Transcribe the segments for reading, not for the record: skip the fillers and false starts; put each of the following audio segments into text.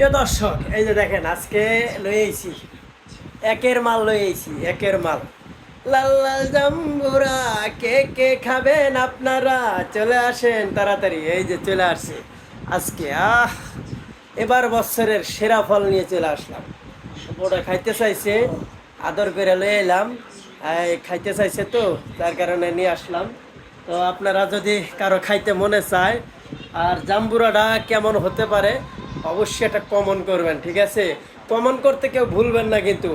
প্রিয় দর্শক, এই যে দেখেন আজকে লয়ে আইছি একের মাল লয়ে আইছি একের মাল। লাল লাল জাম্বুরা কে কে খাবেন আপনারা, চলে আসেন তাড়াতাড়ি। এই যে চলে আসছে আজকে। এবার বছরের সেরা ফল নিয়ে চলে আসলাম। ওটা খাইতে চাইছে, আদর করে লয়ে এলাম। খাইতে চাইছে তো, তার কারণে নিয়ে আসলাম। তো আপনারা যদি কারো খাইতে মনে চায়, আর জাম্বুরাটা কেমন হতে পারে অবশ্যই এটা কমন করবেন, ঠিক আছে? কমন করতে কেউ ভুলবেন না কিন্তু।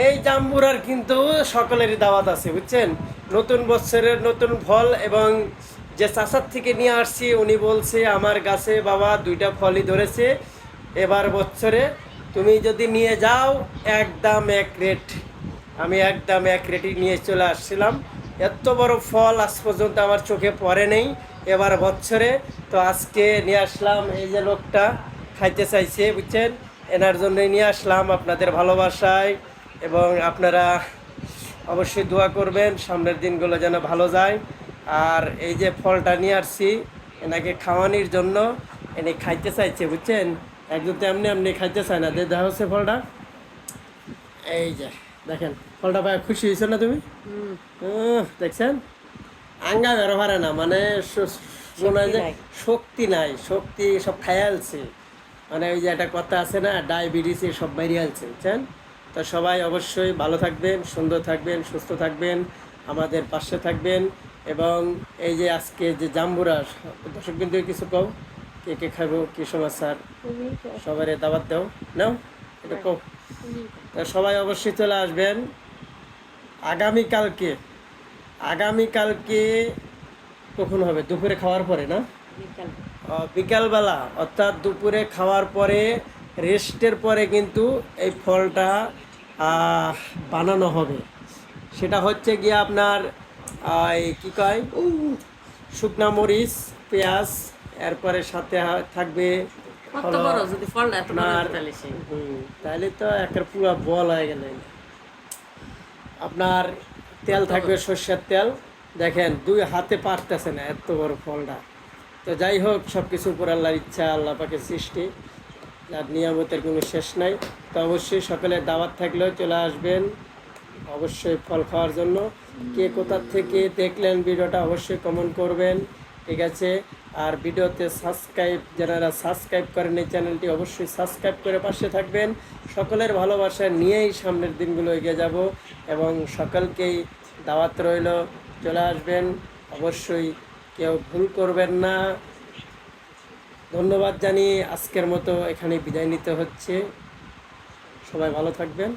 এই জাম্বুরার কিন্তু সকলেরই দাওয়াত আছে, বুঝছেন? নতুন বছরের নতুন ফল। এবং যে চাষার থেকে নিয়ে আসছি উনি বলছে আমার গাছে বাবা দুইটা ফলই ধরেছে এবার বছরে, তুমি যদি নিয়ে যাও একদম এক রেট। আমি একদম এক রেটই নিয়ে চলে আসছিলাম। এত বড় ফল আজ পর্যন্ত আমার চোখে পড়ে নেই এবার বছরে। তো আজকে নিয়ে আসলাম। এই যে লোকটা খাইতে চাইছে, বুঝছেন, এনার জন্যই নিয়ে আসলাম আপনাদের ভালোবাসায়। এবং আপনারা অবশ্যই দোয়া করবেন সামনের দিনগুলো যেন ভালো যায়। আর এই যে ফলটা নিয়ে আসছি এনাকে খাওয়ানোর জন্য, এনে খাইতে চাইছে, বুঝছেন। একদম তো এমনি এমনি খাইতে চায় না। দেখা হচ্ছে ফলটা, এই যে দেখেন ফলটা পায়। খুশি হয়েছো না তুমি? দেখছেন, আঙ্গা বেরো পারে না, মানে মনে হয় যে শক্তি নাই, শক্তি সব খাইয়ালছে। মানে ওই যে একটা কথা আছে না, ডায়াবেটিস সব বাইরে আলছে, বুঝছেন। তো সবাই অবশ্যই ভালো থাকবেন, সুন্দর থাকবেন, সুস্থ থাকবেন, আমাদের পাশে থাকবেন। এবং এই যে আজকে যে জাম্বুরা, দর্শক বিন্দু কিছু কও, কে কে খাবো, কি সমস্যার সবাই দাবাত দাও, নাও এটা কও। তা সবাই অবশ্যই চলে আসবেন আগামীকালকে। আগামীকালকে কখন হবে? দুপুরে খাওয়ার পরে না, বিকালবেলা, অর্থাৎ দুপুরে খাওয়ার পরে রেস্টের পরে কিন্তু এই ফলটা বানানো হবে। সেটা হচ্ছে গিয়ে আপনার এই কী কয়, শুকনা মরিচ, পেঁয়াজ, এরপরে সাথে থাকবে আপনার তাহলে তো একটা পুরো বল হয়ে গেল। আপনার তেল থাকবে, সর্ষের তেল। দেখেন দুই হাতে পারতেছে না এত বড় ফলটা। তো যাই হোক, সব কিছু উপর আল্লাহর ইচ্ছা, আল্লাহ পাকের সৃষ্টি, যার নিয়ামতের কোনো শেষ নাই। তো অবশ্যই সকলের দাওয়াত থাকলেও চলে আসবেন অবশ্যই ফল খাওয়ার জন্য। কে কোথা থেকে দেখলেন ভিডিওটা অবশ্যই কমেন্ট করবেন, ঠিক আছে? আর ভিডিওতে সাবস্ক্রাইব, যারা সাবস্ক্রাইব করেন এই চ্যানেলটি অবশ্যই সাবস্ক্রাইব করে পাশে থাকবেন। সকলের ভালোবাসা নিয়েই সামনের দিনগুলো এগিয়ে যাব। এবং সকলকেই দাওয়াত রইল, চলে আসবেন অবশ্যই, কেউ ভুল করবেন না। ধন্যবাদ জানিয়ে আজকের মতো এখানে বিদায় নিতে হচ্ছে। সবাই ভালো থাকবেন।